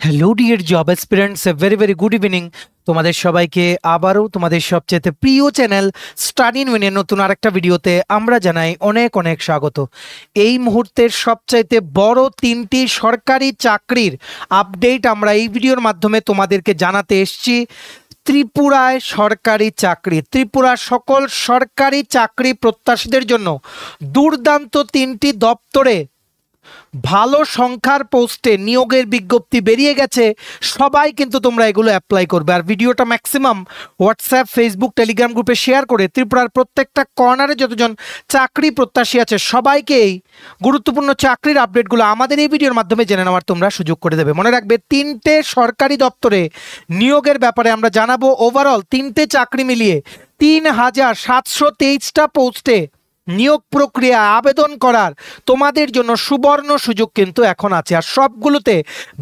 Hello dear job aspirants, a very good evening. তোমাদের সবাইকে আবারও তোমাদের সবচেয়ে প্রিয় চ্যানেল স্টাডি ইন উইনের নতুন আরেকটা ভিডিওতে আমরা জানাই অনেক অনেক স্বাগত। এই মুহূর্তের সবচাইতে বড় তিনটি সরকারি চাকরির আপডেট আমরা এই ভিডিওর মাধ্যমে তোমাদেরকে জানাতে এসেছি। ত্রিপুরায় সরকারি চাকরি, ত্রিপুরার সকল সরকারি চাকরি প্রত্যাশীদের জন্য দুর্দান্ত তিনটি দপ্তরে ভালো সংখ্যার পোস্টে নিয়োগের বিজ্ঞপ্তি বেরিয়ে গেছে। সবাই কিন্তু তোমরা এগুলো অ্যাপ্লাই করবে, আর ভিডিওটা ম্যাক্সিমাম হোয়াটসঅ্যাপ, ফেসবুক, টেলিগ্রাম গ্রুপে শেয়ার করে ত্রিপুরার প্রত্যেকটা কর্নারে যতজন চাকরি প্রত্যাশী আছে সবাইকে এই গুরুত্বপূর্ণ চাকরির আপডেটগুলো আমাদের এই ভিডিওর মাধ্যমে জেনে নেওয়ার তোমরা সুযোগ করে দেবে। মনে রাখবে, তিনটে সরকারি দপ্তরে নিয়োগের ব্যাপারে আমরা জানাবো। ওভারঅল তিনটে চাকরি মিলিয়ে ৩,৭২৩টা পোস্টে নিয়োগ প্রক্রিয়া আবেদন করার তোমাদের জন্য সুবর্ণ সুযোগ কিন্তু এখন আছে। আর সবগুলোতে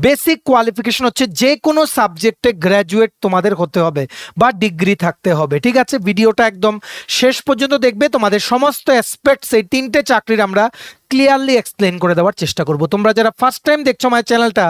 বেসিক কোয়ালিফিকেশন হচ্ছে যে কোনো সাবজেক্টে গ্র্যাজুয়েট তোমাদের হতে হবে বা ডিগ্রি থাকতে হবে। ঠিক আছে, ভিডিওটা একদম শেষ পর্যন্ত দেখবে। তোমাদের সমস্ত অ্যাসপেক্টস এই তিনটে চাকরির আমরা ক্লিয়ারলি এক্সপ্লেন করে দেওয়ার চেষ্টা করব। তোমরা যারা ফার্স্ট টাইম দেখছো আমার চ্যানেলটা,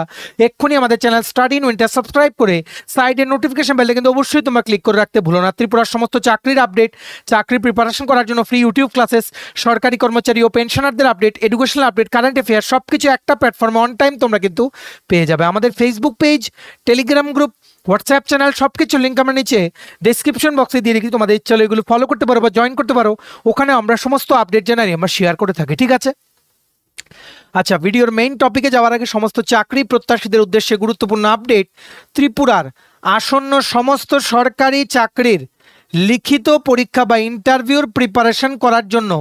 এক্ষুনি আমাদের চ্যানেল স্টাডি ইন উইনটা সাবস্ক্রাইব করে সাইডের নোটিফিকেশন বেলটা কিন্তু অবশ্যই তোমরা ক্লিক করে রাখতে ভুলো না। ত্রিপুরার সমস্ত চাকরির আপডেট, চাকরি প্রিপারেশন করার জন্য ফ্রি ইউটিউব ক্লাসেস, সরকারি কর্মচারী ও পেনশনারদের update, educational update, current affair সবকিছু একটা প্ল্যাটফর্মে অন টাইম তোমরা কিন্তু পেয়ে যাবে। আমাদের Facebook page, Telegram group, WhatsApp channel সবকিছু লিঙ্ক আমরা নিচে ডেসক্রিপশন বক্সে দিয়ে রেখেছি। তোমাদের ইচ্ছা হলে এগুলো ফলো করতে পারো বা জয়েন করতে পারো। ওখানে আমরা সমস্ত আপডেট জানাই, আমরা শেয়ার করে থাকি। ঠিক আছে, আচ্ছা, ভিডিওর মেইন টপিকে যাওয়ার আগে সমস্ত চাকরি প্রত্যাশীদের উদ্দেশ্যে গুরুত্বপূর্ণ আপডেট। ত্রিপুরার আসন্ন সমস্ত সরকারি চাকরির লিখিত পরীক্ষা বা ইন্টারভিউর প্রিপারেশন করার জন্য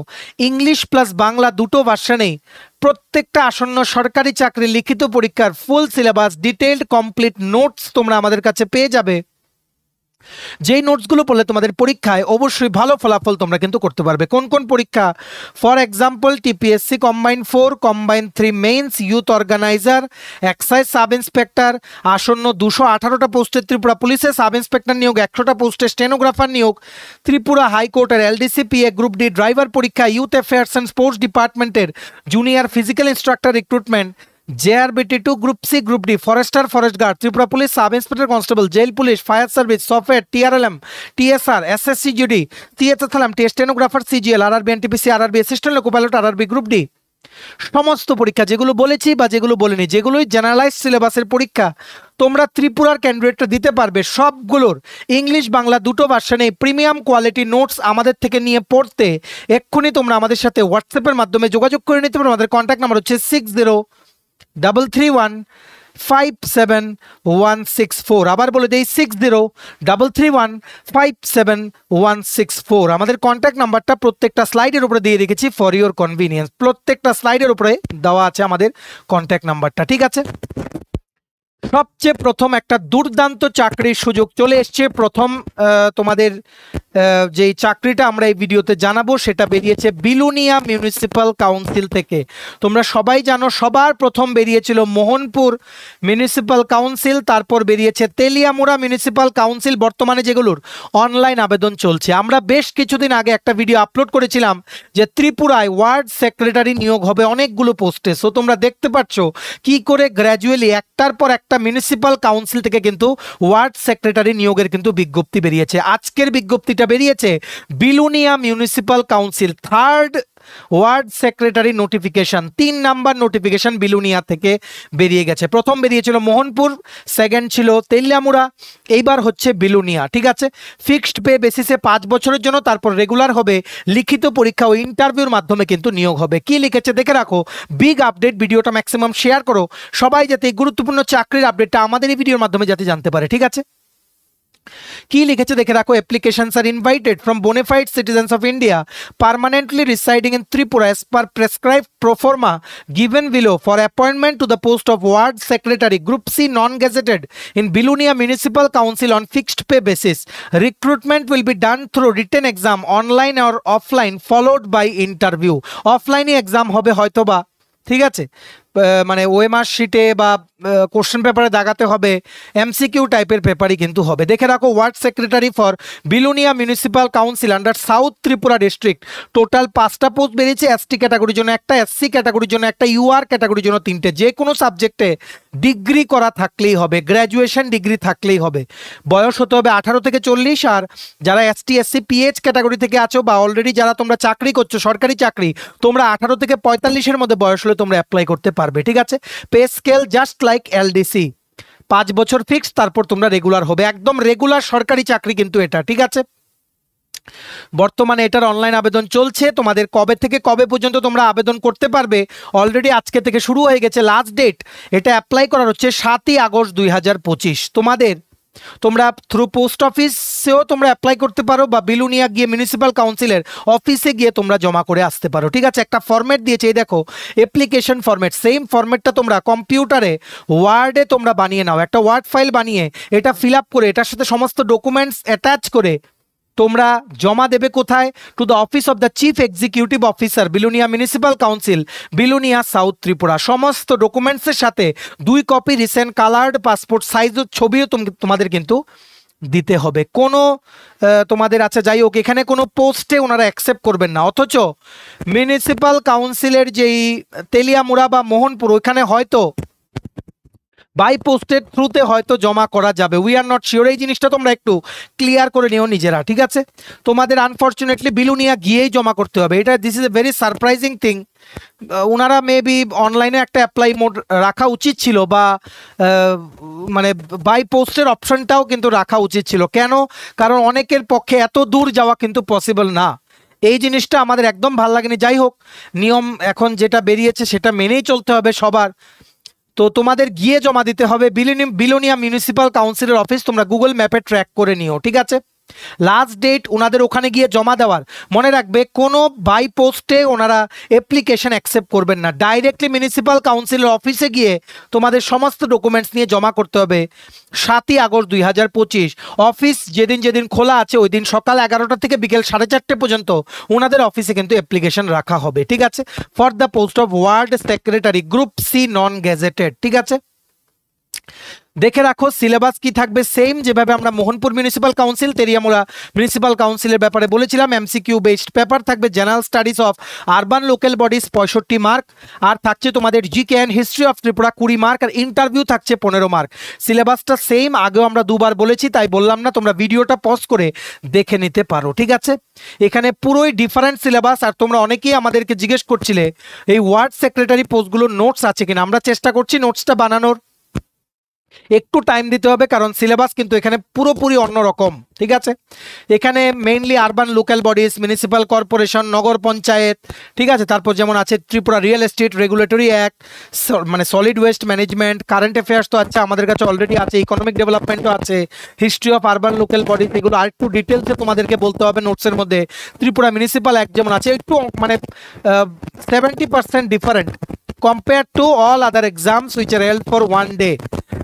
ইংলিশ প্লাস বাংলা দুটো ভার্সনেই প্রত্যেকটা আসন্ন সরকারি চাকরি লিখিত পরীক্ষার full syllabus, detailed complete notes তোমরা আমাদের কাছে পেয়ে যাবে। যেই নোটসগুলো পড়লে তোমাদের পরীক্ষায় অবশ্যই ভালো ফলাফল তোমরা কিন্তু করতে পারবে। কোন কোন পরীক্ষা? For example, TPSC combine 4, combine 3 mains, youth organiser, excise sub inspector, আসন্ন 218টা পোস্টে ত্রিপুরা পুলিশের সাব ইন্সপেক্টর নিয়োগ, 100টা পোস্টে স্টেনোগ্রাফার নিয়োগ, ত্রিপুরা হাইকোর্টের এলডিসিপিএ গ্রুপ ডি ড্রাইভার পরীক্ষা, ইউথ অ্যাফেয়ার্স অ্যান্ড স্পোর্টস ডিপার্টমেন্টের junior physical instructor recruitment, JRBT2 group C group D forester forest guard, Tripura police sub inspector constable, jail police, fire service, software, TRLM, TSR, SSCGD, THLM, stenographer, CGL, RRB, NTPC, RRB assistant loco pilot, RRB group D সমস্ত পরীক্ষা যেগুলো বলেছি বা যেগুলো বলিনি, যেগুলোই generalise সিলেবাসের পরীক্ষা তোমরা ত্রিপুরার ক্যান্ডিডেটরা দিতে পারবে, সবগুলোর ইংলিশ বাংলা দুটো ভার্সনে প্রিমিয়াম কোয়ালিটি নোটস আমাদের থেকে নিয়ে পড়তে এক্ষুনি তোমরা আমাদের সাথে হোয়াটসঅ্যাপের মাধ্যমে যোগাযোগ করে নিতে পারো। আমাদের কন্ট্যাক্ট নাম্বার হচ্ছে 6033157164। আবার বলে দেই 6033157164। আমাদের কন্ট্যাক্ট নাম্বারটা প্রত্যেকটা স্লাইডের উপরে দিয়ে রেখেছি ফর ইওর কনভিনিয়েন্স। প্রত্যেকটা স্লাইডের উপরে দেওয়া আছে আমাদের কন্ট্যাক্ট নাম্বারটা। ঠিক আছে, সবচেয়ে প্রথম একটা দুর্দান্ত চাকরির সুযোগ চলে এসছে। প্রথম তোমাদের যেই চাকরিটা আমরা এই ভিডিওতে জানাবো সেটা বেরিয়েছে বিলুনিয়া মিউনিসিপ্যাল কাউন্সিল থেকে। তোমরা সবাই জানো, সবার প্রথম বেরিয়েছিল মোহনপুর মিউনিসিপ্যাল কাউন্সিল, তারপর বেরিয়েছে তেলিয়ামুড়া মিউনিসিপ্যাল কাউন্সিল, বর্তমানে যেগুলোর অনলাইন আবেদন চলছে। আমরা বেশ কিছুদিন আগে একটা ভিডিও আপলোড করেছিলাম যে ত্রিপুরায় ওয়ার্ড সেক্রেটারি নিয়োগ হবে অনেকগুলো পোস্টে। সো তোমরা দেখতে পাচ্ছ কি করে গ্র্যাজুয়ালি একটার পর একটা মিউনিসিপ্যাল কাউন্সিল থেকে কিন্তু ওয়ার্ড সেক্রেটারি নিয়োগের কিন্তু বিজ্ঞপ্তি বেরিয়েছে। আজকের বিজ্ঞপ্তিটা বেরিয়েছে Belonia municipal council third word secretary notification, 3 number notification Belonia থেকে বেরিয়ে গেছে। প্রথম বেরিয়েছিল মোহনপুর, সেকেন্ড ছিল তেলিয়ামুড়া, এইবার হচ্ছে বিলুনিয়া। ঠিক আছে, ফিক্সড পে বেসিসে 5 বছরের জন্য, তারপর রেগুলার হবে, লিখিত পরীক্ষা ও ইন্টারভিউর মাধ্যমে কিন্তু নিয়োগ হবে। কি লিখেছে দেখে রাখো, বিগ আপডেট। ভিডিওটা ম্যাক্সিমাম শেয়ার করো, সবাই যাতে এই গুরুত্বপূর্ণ চাকরির আপডেটটা আমাদের এই ভিডিওর মাধ্যমে যাতে জানতে পারে। ঠিক আছে, কি লিখেছে দেখে রাখো, applications are invited from bona fide citizens of India permanently residing in Tripura as per prescribed proforma given below for appointment to the post of ward secretary group C non-gazetted in Bilunia Municipal Council on fixed pay basis. Recruitment will be done through written exam, online or offline, followed by interview. Offline exam হবে হয়তোবা। ঠিক আছে, মানে OMR শিটে বা question পেপারে দাগাতে হবে, MCQ টাইপের পেপারই কিন্তু হবে। দেখে রাখো, word secretary for Belonia municipal council under south Tripura district, total 5টা পোস্ট বেরিয়েছে। এসটি ক্যাটাগরির জন্য একটা, এসসি ক্যাটাগরির জন্য একটা, ইউআর ক্যাটাগরির জন্য 3টে। যে কোনো সাবজেক্টে ডিগ্রি করা থাকলেই হবে, গ্র্যাজুয়েশন ডিগ্রি থাকলেই হবে। বয়স হতে হবে 18 থেকে 40। আর যারা এসটি এসসি পিএইচ ক্যাটাগরি থেকে আছো বা অলরেডি যারা তোমরা চাকরি করছো, সরকারি চাকরি, তোমরা 18 থেকে 45-এর মধ্যে বয়স হলে তোমরা অ্যাপ্লাই করতে পারবে, ঠিক আছে। Pay scale just like LDC, 5 বছর ফিক্স, তারপর তোমরা রেগুলার হবে, একদম রেগুলার সরকারি চাকরি কিন্তু এটা, ঠিক আছে। বর্তমানে এটার অনলাইন আবেদন চলছে। তোমাদের কবে থেকে কবে পর্যন্ত তোমরা আবেদন করতে পারবে, অলরেডি আজকে থেকে শুরু হয়ে গেছে। লাস্ট ডেট এটা অ্যাপ্লাই করার হচ্ছে 7ই আগস্ট 2025। তোমরা থ্রু পোস্ট অফিসেও তোমরা অ্যাপ্লাই করতে পারো বা বিলোনিয়া গিয়ে মিউনিসিপ্যাল কাউন্সিলের অফিসে গিয়ে তোমরা জমা করে আসতে পারো, ঠিক আছে। একটা ফরম্যাট দিয়েছে, এই দেখো অ্যাপ্লিকেশন ফরম্যাট, সেম ফরম্যাটটা তোমরা কম্পিউটারে ওয়ার্ডে তোমরা বানিয়ে নাও, একটা ওয়ার্ড ফাইল বানিয়ে এটা ফিল আপ করে এটার সাথে সমস্ত ডকুমেন্টস অ্যাটাচ করে তোমরা জমা দেবে কোথায়, to the office of the chief executive officer Belonia municipal council Belonia south Tripura. সমস্ত ডকুমেন্টসের সাথে 2 কপি রিসেন্ট কালার্ড পাসপোর্ট সাইজের ছবিও তোমাদের কিন্তু দিতে হবে। কোনো তোমাদের, আচ্ছা যাই হোক, এখানে কোনো পোস্টে ওনারা অ্যাকসেপ্ট করবেন না, অথচ মিউনিসিপ্যাল কাউন্সিলের যেই তেলিয়ামুড়া বা মোহনপুর, ওইখানে হয়তো বাই পোস্টের থ্রুতে হয়তো জমা করা যাবে, উই আর নট শিওর। এই জিনিসটা তোমরা একটু ক্লিয়ার করে নিও নিজেরা, ঠিক আছে। তোমাদের আনফর্চুনেটলি বিলোনিয়া গিয়েই জমা করতে হবে, এটা this is a very surprising thing. ওনারা মেবি অনলাইনে একটা অ্যাপ্লাই মোড রাখা উচিত ছিল, বা মানে বাই পোস্টের অপশনটাও কিন্তু রাখা উচিত ছিল। কেন? কারণ অনেকের পক্ষে এত দূর যাওয়া কিন্তু পসিবল না। এই জিনিসটা আমাদের একদম ভালো লাগেনি। যাই হোক, নিয়ম এখন যেটা বেরিয়েছে সেটা মেনেই চলতে হবে সবার। তো তোমাদের গিয়ে জমা দিতে হবে বিলোনিয়া মিউনিসিপ্যাল কাউন্সিলের অফিস, তোমরা গুগল ম্যাপে ট্র্যাক করে নিও, ঠিক আছে। লাস্ট ডেট ওনাদের ওখানে গিয়ে জমা দেওয়ার, মনে রাখবে কোনো বাই পোস্টে ওনারা অ্যাপ্লিকেশন অ্যাকসেপ্ট করবেন না, ডাইরেক্টলি মিউনিসিপ্যাল কাউন্সিলের অফিসে গিয়ে তোমাদের সমস্ত ডকুমেন্টস নিয়ে জমা করতে হবে। 7ই আগস্ট 2025 অফিস যেদিন যেদিন খোলা আছে ওই দিন সকাল 11টা থেকে বিকেল 4:30 পর্যন্ত ওনাদের অফিসে কিন্তু অ্যাপ্লিকেশন রাখা হবে, ঠিক আছে, for the post of ward secretary group C non gazetted, ঠিক আছে। দেখে রাখো সিলেবাস কি থাকবে, সেম যেভাবে আমরা Mohanpur municipal council, Teliamura municipal কাউন্সিলের ব্যাপারে বলেছিলাম। এমসিকিউ বেসড পেপার থাকবে, general studies of urban local bodies 65 mark, আর থাকছে তোমাদের GK and history of Tripura 20 mark, আর ইন্টারভিউ থাকছে 15 মার্ক। সিলেবাসটা সেম, আগেও আমরা 2বার বলেছি, তাই বললাম না, তোমরা ভিডিওটা পজ করে দেখে নিতে পারো, ঠিক আছে। এখানে পুরোই ডিফারেন্ট সিলেবাস। আর তোমরা অনেকেই আমাদেরকে জিজ্ঞেস করছিলে এই ওয়ার্ড সেক্রেটারি পোস্টগুলোর নোটস আছে কিনা। আমরা চেষ্টা করছি নোটসটা বানানোর, একটু টাইম দিতে হবে কারণ সিলেবাস কিন্তু এখানে পুরোপুরি অন্যরকম, ঠিক আছে। এখানে mainly urban local bodies, municipal corporation, নগর পঞ্চায়েত, ঠিক আছে। তারপর যেমন আছে Tripura real estate regulatory act, মানে solid waste management, current affairs তো আছে আমাদের কাছে অলরেডি আছে, ইকোনমিক ডেভেলপমেন্টও আছে, history of urban local bodies, এগুলো আর একটু ডিটেলসে তোমাদেরকে বলতে হবে নোটসের মধ্যে। ত্রিপুরা মিউনিসিপ্যাল অ্যাক্ট যেমন আছে, একটু মানে 70% different compared to all other exams which are held for one day.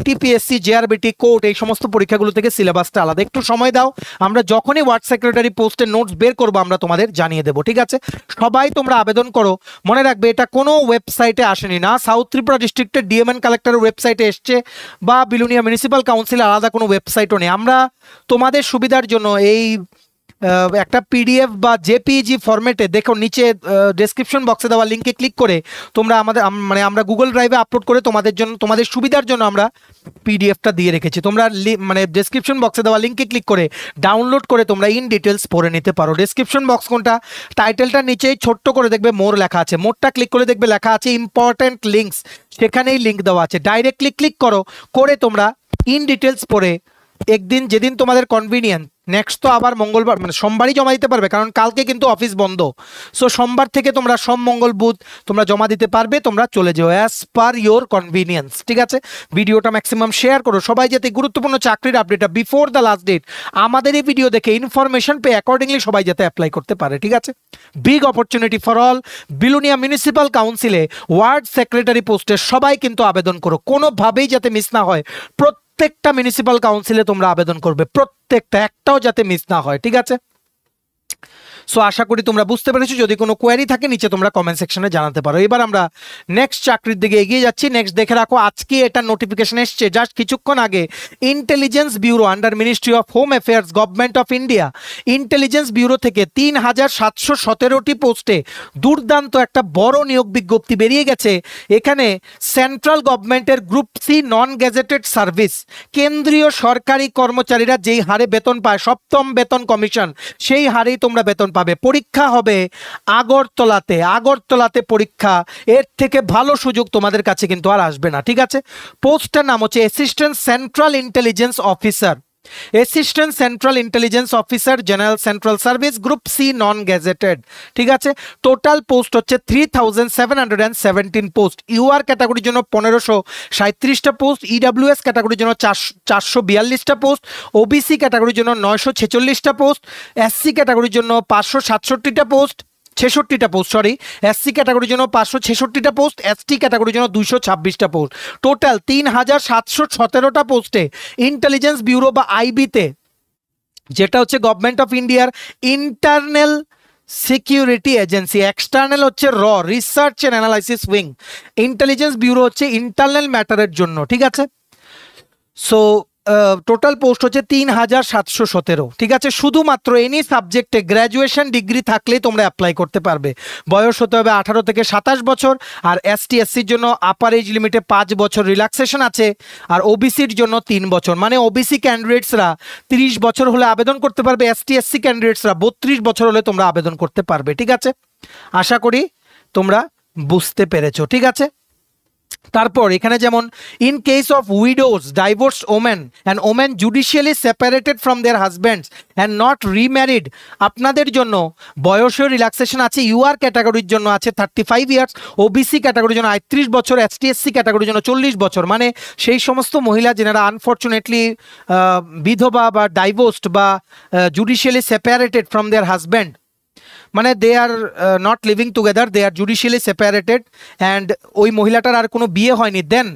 TPSC, JRBT, court, এই সমস্ত পরীক্ষাগুলো থেকে সিলেবাসটা আলাদা। একটু সময় দাও, আমরা যখনই ওয়ার্ড সেক্রেটারি পোস্টের নোটস বের করবো আমরা তোমাদের জানিয়ে দেবো, ঠিক আছে। সবাই তোমরা আবেদন করো। মনে রাখবে এটা কোনো ওয়েবসাইটে আসেনি, না সাউথ ত্রিপুরা ডিস্ট্রিক্টের ডিএমএন কালেক্টরের ওয়েবসাইটে এসছে, বা বিলোনিয়া মিউনিসিপ্যাল কাউন্সিল আলাদা কোনো ওয়েবসাইটও নেই। আমরা তোমাদের সুবিধার জন্য এই একটা পিডিএফ বা জেপিজি ফরম্যাটে, দেখো নিচে ডেসক্রিপশন বক্সে দেওয়া লিঙ্কে ক্লিক করে তোমরা আমাদের মানে আমরা গুগল ড্রাইভে আপলোড করে তোমাদের জন্য, তোমাদের সুবিধার জন্য আমরা পিডিএফটা দিয়ে রেখেছি। তোমরা মানে ডেসক্রিপশন বক্সে দেওয়া লিঙ্কে ক্লিক করে ডাউনলোড করে তোমরা ইন ডিটেলস পড়ে নিতে পারো। ডেসক্রিপশন বক্স কোনটা, টাইটেলটা নিচেই ছোট্ট করে দেখবে মোর লেখা আছে, মোরটা ক্লিক করে দেখবে লেখা আছে ইম্পর্টেন্ট লিঙ্কস, সেখানেই লিঙ্ক দেওয়া আছে, ডাইরেক্টলি ক্লিক করো, করে তোমরা ইন ডিটেলস পড়ে একদিন যেদিন তোমাদের কনভিনিয়েন্ট, নেক্সট তো আবার মঙ্গলবার মানে সোমবারই জমা দিতে পারবে কারণ কালকে কিন্তু অফিস বন্ধ। সো সোমবার থেকে তোমরা সোম মঙ্গল বুধ তোমরা জমা দিতে পারবে, তোমরা চলে যাও অ্যাজ পার ইয়োর কনভিনিয়েন্স, ঠিক আছে। ভিডিওটা ম্যাক্সিমাম শেয়ার করো, সবাই যাতে গুরুত্বপূর্ণ চাকরির আপডেটটা বিফোর দ্য লাস্ট ডেট আমাদের এই ভিডিও দেখে ইনফরমেশন পেয়ে অ্যাকর্ডিংলি সবাই যাতে অ্যাপ্লাই করতে পারে, ঠিক আছে। Big opportunity for all. Belonia municipal কাউন্সিলে ওয়ার্ড সেক্রেটারি পোস্টে সবাই কিন্তু আবেদন করো, কোনোভাবেই যাতে মিস না হয়। প্রত্যেকটা মিউনিসিপ্যাল কাউন্সিলে তোমরা আবেদন করবে, প্রত্যেকটা, একটাও যাতে মিস না হয়, ঠিক আছে। সো আশা করি তোমরা বুঝতে পেরেছো। যদি কোনো কোয়েরি থাকে নিচে তোমরা কমেন্ট সেকশনে জানাতে পারো। এবার আমরা নেক্সট চাকরির দিকে এগিয়ে যাচ্ছি। নেক্সট দেখে রাখো, আজকে এটা নোটিফিকেশন এসছে জাস্ট কিছুক্ষণ আগে। Intelligence bureau under ministry of home affairs, government of India, intelligence bureau থেকে 3717টি পোস্টে দুর্দান্ত একটা বড় নিয়োগ বিজ্ঞপ্তি বেরিয়ে গেছে। এখানে সেন্ট্রাল গভর্নমেন্টের group C non gazetted service, কেন্দ্রীয় সরকারি কর্মচারীরা যেই হারে বেতন পায়, সপ্তম বেতন কমিশন, সেই হারেই তোমরা বেতন পাবে। পরীক্ষা হবে আগরতলাতে পরীক্ষা। এর থেকে ভালো সুযোগ তোমাদের কাছে কিন্তু আর আসবে না, ঠিক আছে। পোস্টটার নাম হচ্ছে assistant central intelligence officer, assistant central intelligence officer general central service, group C non gazetted, ঠিক আছে। টোটাল পোস্ট হচ্ছে 3717 পোস্ট। ইউআর ক্যাটাগরির জন্য 1537টা পোস্ট, ইডাব্লিউএস ক্যাটাগরির জন্য 442টা পোস্ট, ওবিসি ক্যাটাগরির জন্য 946টা পোস্ট, এসসি ক্যাটাগরির জন্য 567টা পোস্ট, 66টা পোস্ট, সরি, এসসি ক্যাটাগরির জন্য 566টা পোস্ট, এসটি ক্যাটাগরির জন্য 226টা পোস্ট। টোটাল 3717টা পোস্টে ইন্টেলিজেন্স ব্যুরো বা আইবিতে, যেটা হচ্ছে গভর্নমেন্ট অফ ইন্ডিয়ার ইন্টারনাল সিকিউরিটি এজেন্সি, এক্সটার্নাল হচ্ছে research and analysis wing, intelligence bureau হচ্ছে ইন্টারনাল ম্যাটারের জন্য, ঠিক আছে। সো টোটাল পোস্ট হচ্ছে 3717, ঠিক আছে। শুধুমাত্র এনি সাবজেক্টে গ্র্যাজুয়েশন ডিগ্রি থাকলেই তোমরা অ্যাপ্লাই করতে পারবে। বয়স হতে হবে 18 থেকে 27 বছর। আর এসটি এসসির জন্য আপার এজ লিমিটে 5 বছর রিল্যাক্সেশন আছে। আর ওবিসির জন্য 3 বছর, মানে ওবিসি ক্যান্ডিডেটসরা 30 বছর হলে আবেদন করতে পারবে, এসটি এসসি ক্যান্ডিডেটসরা 32 বছর হলে তোমরা আবেদন করতে পারবে, ঠিক আছে। আশা করি তোমরা বুঝতে পেরেছো, ঠিক আছে। তারপর এখানে যেমন in case of widows, divorced women and women judicially separated from their husbands and not remarried, আপনাদের জন্য বয়সের রিল্যাক্সেশন আছে। ইউআর ক্যাটাগরির জন্য আছে 35 ইয়ার্স, ওবিসি ক্যাটাগরির জন্য 38 বছর, এসটি এসসি ক্যাটাগরির জন্য 40 বছর। মানে সেই সমস্ত মহিলা যারা আনফর্চুনেটলি বিধবা বা ডাইভোর্সড বা judicially separated from their husband, মানে they are not living together, they are judicially separated and ওই মহিলাটার আর কোনো বিয়ে হয়নি, দেন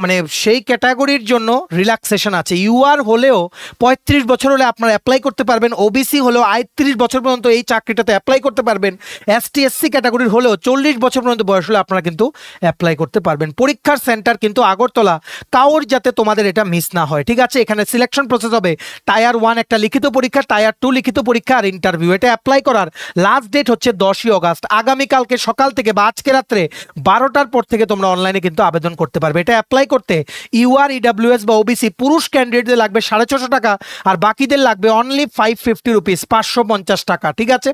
মানে সেই ক্যাটাগরির জন্য রিল্যাক্সেশন আছে। ইউআর হলেও 35 বছর হলে আপনারা অ্যাপ্লাই করতে পারবেন, ওবিসি হলেও 38 বছর পর্যন্ত এই চাকরিটাতে অ্যাপ্লাই করতে পারবেন, এসটি এসসি ক্যাটাগরির হলেও 40 বছর পর্যন্ত বয়স হলে আপনারা কিন্তু অ্যাপ্লাই করতে পারবেন। পরীক্ষার সেন্টার কিন্তু আগরতলা, কাউর যাতে তোমাদের এটা মিস না হয়, ঠিক আছে। এখানে সিলেকশন প্রসেস হবে টায়ার 1 একটা লিখিত পরীক্ষা, টায়ার 2 লিখিত পরীক্ষা আর ইন্টারভিউ। এটা অ্যাপ্লাই করার লাস্ট ডেট হচ্ছে 10ই অগাস্ট। আগামীকালকে সকাল থেকে বা আজকে রাত্রে 12টার পর থেকে তোমরা অনলাইনে কিন্তু আবেদন করতে পারবে। এটা অ্যাপ্লাই করতে ইউআর, ইডাব্লিউএস বা ওবিসি পুরুষ ক্যান্ডিডেটদের লাগবে 650 টাকা, আর বাকিদের লাগবে অনলি 550 রুপিস, 550 টাকা, ঠিক আছে।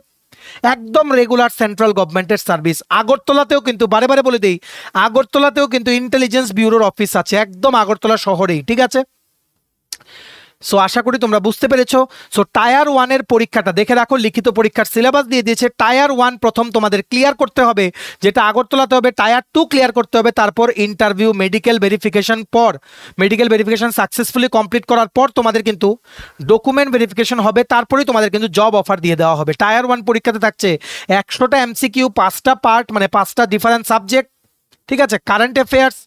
একদম রেগুলার সেন্ট্রাল গভর্নমেন্টের সার্ভিস। আগরতলাতেও কিন্তু, বারে বারে বলে দিই, আগরতলাতেও কিন্তু ইন্টেলিজেন্স ব্যুরোর অফিস আছে, একদম আগরতলা শহরেই, ঠিক আছে। সো আশা করি তোমরা বুঝতে পেরেছো। সো টায়ার 1-এর পরীক্ষাটা দেখে রাখো, লিখিত পরীক্ষার সিলেবাস দিয়ে দিয়েছে। টায়ার 1 প্রথম তোমাদের ক্লিয়ার করতে হবে, যেটা আগরতলাতে হবে। টায়ার 2 ক্লিয়ার করতে হবে, তারপর ইন্টারভিউ, মেডিকেল ভেরিফিকেশন, পর মেডিকেল ভেরিফিকেশন সাকসেসফুলি কমপ্লিট করার পর তোমাদের কিন্তু ডকুমেন্ট ভেরিফিকেশন হবে, তারপরেই তোমাদের কিন্তু জব অফার দিয়ে দেওয়া হবে। টায়ার 1 পরীক্ষাতে থাকছে 100টা এমসিকিউ, 5টা পার্ট, মানে 5টা ডিফারেন্ট সাবজেক্ট, ঠিক আছে। কারেন্ট অ্যাফেয়ার্স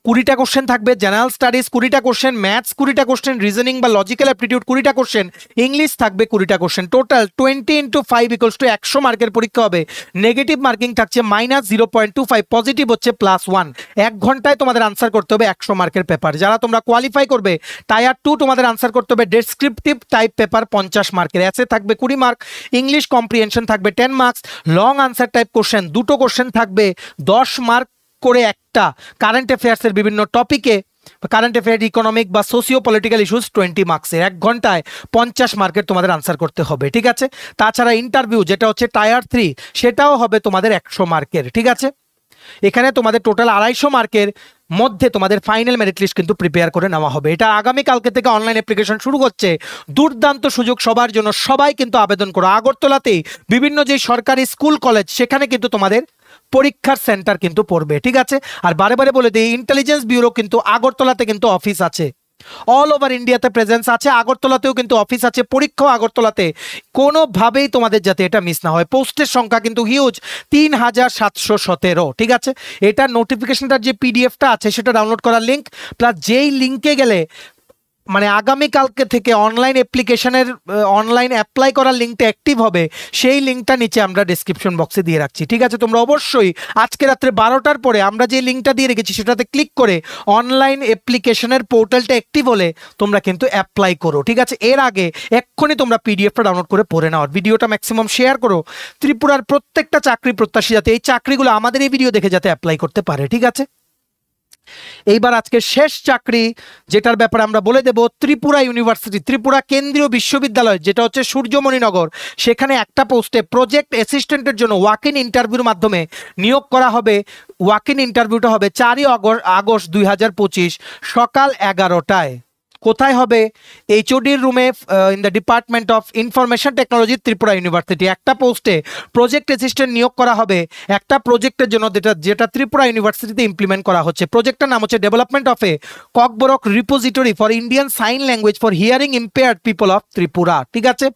20টা কোশ্চেন থাকবে, জেনারেল স্টাডিজ 20টা কোশ্চেন, ম্যাথস 20টা কোশ্চেন, রিজনিং বা লজিক্যাল অ্যাপটিটিউড 20টা কোশ্চেন, ইংলিশ থাকবে 20টা কোশ্চেন। টোটাল 20 × 5 = 100 মার্কের পরীক্ষা হবে। নেগেটিভ মার্কিং থাকছে -0.25, পজিটিভ হচ্ছে +1। 1 ঘন্টায় তোমাদের আনসার করতে হবে 100 মার্কের পেপার। যারা তোমরা কোয়ালিফাই করবে টায়ার 2, তোমাদের আনসার করতে হবে ডেসক্রিপটিভ টাইপ পেপার 50 মার্কের, এসে থাকবে 20 মার্ক, ইংলিশ কম্প্রিহেনশন থাকবে 10 marks, long answer type question 2টো কোশ্চেন থাকবে 10 মার্ক করে একটা। কারেন্ট অ্যাফেয়ার্সের বিভিন্ন টপিকে, কারেন্ট অ্যাফেয়ার, ইকোনমিক বা সোশিও পলিটিক্যাল ইস্যুস 20 মার্কসের। 1 ঘন্টায় 50 মার্কের তোমাদের আনসার করতে হবে, ঠিক আছে। তাছাড়া ইন্টারভিউ যেটা হচ্ছে টায়ার 3, সেটাও হবে তোমাদের 100 মার্কের, ঠিক আছে। এখানে তোমাদের টোটাল 250 মার্কের মধ্যে তোমাদের ফাইনাল মেরিট লিস্ট কিন্তু প্রিপেয়ার করে নেওয়া হবে। এটা আগামীকালকে থেকে অনলাইন অ্যাপ্লিকেশন শুরু হচ্ছে। দুর্দান্ত সুযোগ সবার জন্য, সবাই কিন্তু আবেদন করো। আগরতলাতে বিভিন্ন যে সরকারি স্কুল কলেজ, সেখানে কিন্তু তোমাদের পরীক্ষার সেন্টার কিন্তু পড়বে, ঠিক আছে। আর বারে বারে বলে দিই, ইন্টেলিজেন্স ব্যুরো কিন্তু আগরতলাতে কিন্তু অফিস আছে, অল ওভার ইন্ডিয়াতে প্রেজেন্স আছে, আগরতলাতেও কিন্তু অফিস আছে, পরীক্ষাও আগরতলাতে। কোনোভাবেই তোমাদের যাতে এটা মিস না হয়। পোস্টের সংখ্যা কিন্তু হিউজ, 3717, ঠিক আছে। এটা নোটিফিকেশনটার যে পিডিএফটা আছে সেটা ডাউনলোড করার লিঙ্ক, প্লাস যেই লিঙ্কে গেলে মানে আগামীকালকে থেকে অনলাইন অ্যাপ্লিকেশনের অনলাইন অ্যাপ্লাই করার লিঙ্কটা অ্যাক্টিভ হবে, সেই লিঙ্কটা নিচে আমরা ডেসক্রিপশন বক্সে দিয়ে রাখছি, ঠিক আছে? তোমরা অবশ্যই আজকে রাত্রে 12টার পরে আমরা যে লিঙ্কটা দিয়ে রেখেছি সেটাতে ক্লিক করে অনলাইন অ্যাপ্লিকেশনের পোর্টালটা অ্যাক্টিভ হলে তোমরা কিন্তু অ্যাপ্লাই করো, ঠিক আছে? এর আগে এক্ষুনি তোমরা পিডিএফটা ডাউনলোড করে পড়ে নাও, ভিডিওটা ম্যাক্সিমাম শেয়ার করো, ত্রিপুরার প্রত্যেকটা চাকরি প্রত্যাশী যাতে এই চাকরিগুলো আমাদের এই ভিডিও দেখে যাতে অ্যাপ্লাই করতে পারে, ঠিক আছে? এইবার আজকে শেষ চাকরি যেটার ব্যাপারে আমরা বলে দেব, ত্রিপুরা ইউনিভার্সিটি, ত্রিপুরা কেন্দ্রীয় বিশ্ববিদ্যালয় যেটা হচ্ছে সূর্যমণিনগর, সেখানে একটা পোস্টে প্রজেক্ট অ্যাসিস্ট্যান্টের জন্য ওয়াক ইন ইন্টারভিউর মাধ্যমে নিয়োগ করা হবে। ওয়াক ইন ইন্টারভিউটা হবে 4ই আগস্ট 2025 সকাল 11টায়। কোথায় হবে? এইচওডির রুমে, in the department of information technology, Tripura university. একটা পোস্টে প্রজেক্ট অ্যাসিস্ট্যান্ট নিয়োগ করা হবে একটা প্রজেক্টের জন্য, যেটা ত্রিপুরা ইউনিভার্সিটিতে ইমপ্লিমেন্ট করা হচ্ছে। প্রজেক্টটার নাম হচ্ছে development of a Kokborok repository for Indian sign language for hearing impaired people of Tripura, ঠিক আছে?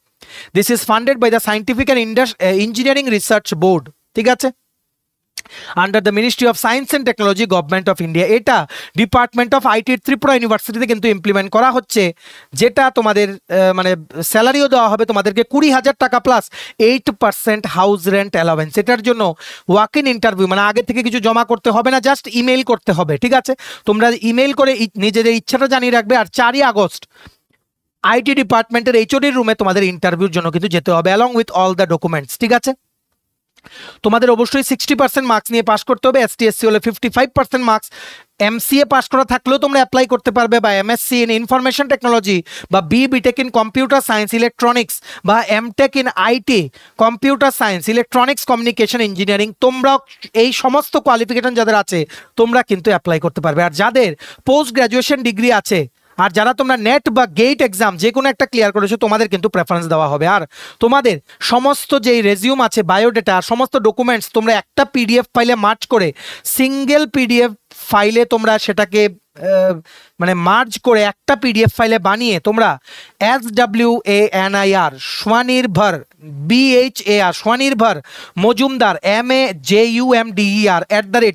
This is funded by the scientific and engineering research board, ঠিক আছে, under the ministry of science and technology, government of India. এটা department of IT Tripura ইউনিভার্সিটিতে কিন্তু implement করা হচ্ছে, যেটা তোমাদের মানে স্যালারিও দেওয়া হবে তোমাদেরকে 20,000 টাকা প্লাস 8% হাউস রেন্ট অ্যালাওয়েন্স। এটার জন্য ওয়াক ইন ইন্টারভিউ, মানে আগে থেকে কিছু জমা করতে হবে না, জাস্ট ইমেল করতে হবে, ঠিক আছে? তোমরা ইমেল করে নিজেদের ইচ্ছাটা জানিয়ে রাখবে। আর 4ই আগস্ট আইটি ডিপার্টমেন্টের এইচওডির রুমে তোমাদের ইন্টারভিউর জন্য কিন্তু যেতে হবে, along with all the documents, ঠিক আছে? তোমাদের অবশ্যই 60% মার্কস নিয়ে পাস করতে হবে, এসটি এসসি হলে 55% মার্কস। এমসিএ পাস করা থাকলেও তোমরা অ্যাপ্লাই করতে পারবে, বা এমএসসি ইন ইনফরমেশন টেকনোলজি, বা BTech in computer science electronics, বা MTech in IT computer science electronics communication engineering. তোমরা এই সমস্ত কোয়ালিফিকেশন যাদের আছে তোমরা কিন্তু অ্যাপ্লাই করতে পারবে। আর যাদের পোস্ট গ্র্যাজুয়েশন ডিগ্রি আছে, আর যারা তোমরা নেট বা গেট এক্সাম যে কোনো একটা ক্লিয়ার করেছো, তোমাদের কিন্তু প্রেফারেন্স দেওয়া হবে। আর তোমাদের সমস্ত যেই রেজিউম আছে, বায়োডেটা, সমস্ত ডকুমেন্টস তোমরা একটা পিডিএফ ফাইলে মার্চ করে, সিঙ্গেল পিডিএফ ফাইলে তোমরা সেটাকে মানে মার্জ করে একটা পিডিএফ ফাইলে বানিয়ে তোমরা SWANIR স্বনির্ভর BHAR স্বনির্ভর Majumdar MAJUMDER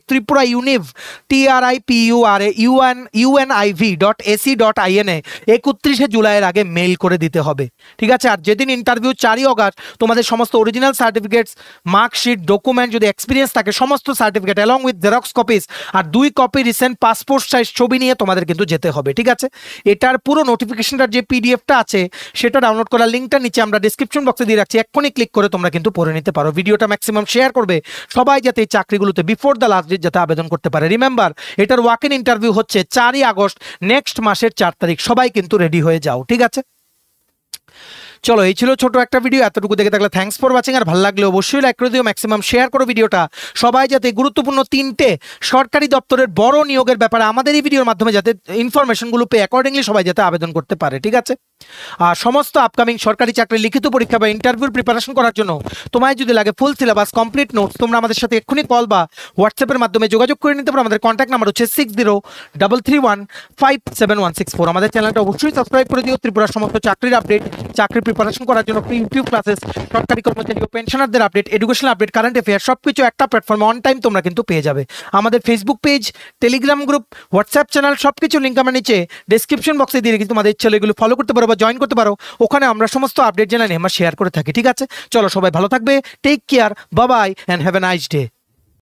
@Tripura Univ TRIPURA UNIV.ac.in 31 জুলাইয়ের আগে মেইল করে দিতে হবে, ঠিক আছে? আর যেদিন ইন্টারভিউ 4ই আগস্ট, তোমাদের সমস্ত অরিজিনাল সার্টিফিকেটস, মার্কশিট, ডকুমেন্ট, যদি এক্সপিরিয়েন্স থাকে সমস্ত certificate along with xerox copies আর 2 কপি রিসেন্ট পাসপোর্ট সাইজ ছবি নিয়ে তোমাদের কিন্তু যেতে হবে, ঠিক আছে? এটার পুরো নোটিফিকেশনটার যে পিডিএফটা আছে সেটা ডাউনলোড করার লিঙ্কটা নিচে আমরা ডেসক্রিপশন বক্সে দিয়ে রাখছি, এক্ষুনি ক্লিক করে তোমরা কিন্তু পড়ে নিতে পারো। ভিডিওটা ম্যাক্সিমাম শেয়ার করবে, সবাই যাতে এই চাকরিগুলোতে বিফোর দ্য লাস্ট ডেট যাতে আবেদন করতে পারে। রিমেম্বার, এটার ওয়াক ইন ইন্টারভিউ হচ্ছে 4ই আগস্ট, নেক্সট মাসের 4 তারিখ। সবাই কিন্তু রেডি হয়ে যাও, ঠিক আছে? চলো, এই ছিল ছোট একটা ভিডিও। এতটুকু দেখে থাকলে থ্যাঙ্কস ফর ওয়াচিং। আর ভালো লাগলে অবশ্যই লাইক করে দিও, ম্যাক্সিমাম শেয়ার করো ভিডিওটা, সবাই যাতে গুরুত্বপূর্ণ 3টে সরকারি দপ্তরের বড় নিয়োগের ব্যাপারে আমাদের এই ভিডিওর মাধ্যমে যাতে ইনফরমেশনগুলো পেয়ে অ্যাকর্ডিংলি সবাই যাতে আবেদন করতে পারে, ঠিক আছে? আর সমস্ত আপকামিং সরকারি চাকরির লিখিত পরীক্ষা বা ইন্টারভিউর প্রিপারেশন করার জন্য তোমায় যদি লাগে ফুল সিলেবাস, কমপ্লিট নোটস, তোমরা আমাদের সাথে এক্ষুনি কল বা হোয়াটসঅ্যাপের মাধ্যমে যোগাযোগ করে নিতে পারো। আমাদের কন্ট্যাক্ট নাম্বার হচ্ছে 6033157164। আমাদের চ্যানেলটা অবশ্যই সাবস্ক্রাইব করে দিও। ত্রিপুরার সমস্ত চাকরির আপডেট, চাকরি প্রিপারেশন করার জন্য ইউটিউব ক্লাসেস, সরকারি কর্মচারী ও পেনশনারদের update, educational update, current affair সবকিছু একটা প্ল্যাটফর্মে অন টাইম তোমরা কিন্তু পেয়ে যাবে। আমাদের Facebook page, Telegram group, WhatsApp channel সবকিছু লিঙ্ক আমরা নিচে ডেসক্রিপশন বক্সে দিয়ে রেখেছি, তোমাদের ইচ্ছা এগুলো ফলো করতে পারো বা জয়েন করতে পারো। ওখানে আমরা সমস্ত আপডেট জানাই আমরা শেয়ার করে থাকি, ঠিক আছে? চলো, সবাই ভালো থাকবে, take care, bye bye and have a nice day.